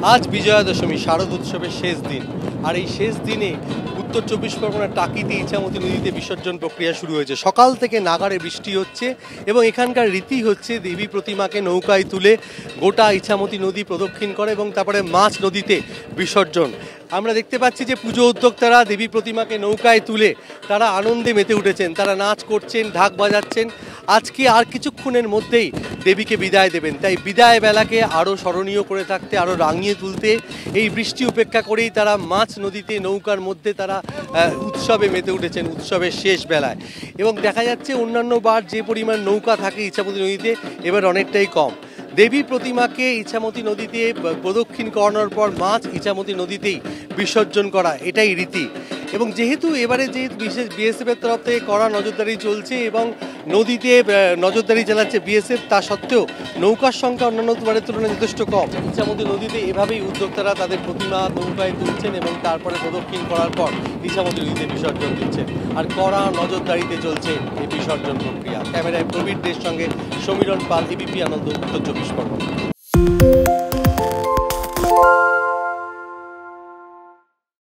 আজ বিজয়া দশমী শারদ উৎসবের শেষ দিন। আর এই শেষ দিনে উত্তর চব্বিশ পরগনার টাকিতে ইছামতি নদীতে বিসর্জন প্রক্রিয়া শুরু হয়েছে। সকাল থেকে নাগাড়ে বৃষ্টি হচ্ছে এবং এখানকার রীতি হচ্ছে দেবী প্রতিমাকে নৌকায় তুলে গোটা ইছামতি নদী প্রদক্ষিণ করে এবং তারপরে মাছ নদীতে বিসর্জন। আমরা দেখতে পাচ্ছি যে পুজো উদ্যোক্তারা দেবী প্রতিমাকে নৌকায় তুলে তারা আনন্দে মেতে উঠেছেন, তারা নাচ করছেন, ঢাক বাজাচ্ছেন। আজকে আর কিছুক্ষণের মধ্যেই দেবীকে বিদায় দেবেন, তাই বিদায় বেলাকে আরও স্মরণীয় করে থাকতে, আরও রাঙিয়ে তুলতে এই বৃষ্টি উপেক্ষা করেই তারা মাছ নদীতে নৌকার মধ্যে তারা উৎসবে মেতে উঠেছেন, উৎসবের শেষ বেলায়। এবং দেখা যাচ্ছে অন্যান্য বার যে পরিমাণ নৌকা থাকে ইছামতি নদীতে এবার অনেকটাই কম। দেবী প্রতিমাকে ইছামতি নদীতে প্রদক্ষিণ করানোর পর মাছ ইছামতি নদীতেই বিসর্জন করা, এটাই রীতি। এবং যেহেতু বিশেষ বিএসএফের তরফ থেকে কড়া নজরদারি চলছে এবং নদীতে নজরদারি চালাচ্ছে বিএসএফ, তা সত্ত্বেও নৌকার সংখ্যা অন্যান্য বারের তুলনায় যথেষ্ট কম। ইছামতি নদীতে এভাবেই উদ্যোক্তারা তাদের প্রতিমা নৌকায় তুলছেন এবং তারপরে প্রদক্ষিণ করার পর ইছামতি নদীতে বিসর্জন দিচ্ছেন। আর কড়া নজরদারিতে চলছে এই বিসর্জন প্রক্রিয়া। ক্যামেরায় প্রবীরদের সঙ্গে সমীরণ পাল, এবিপি আনন্দ, উত্তর চব্বিশ পরগনা।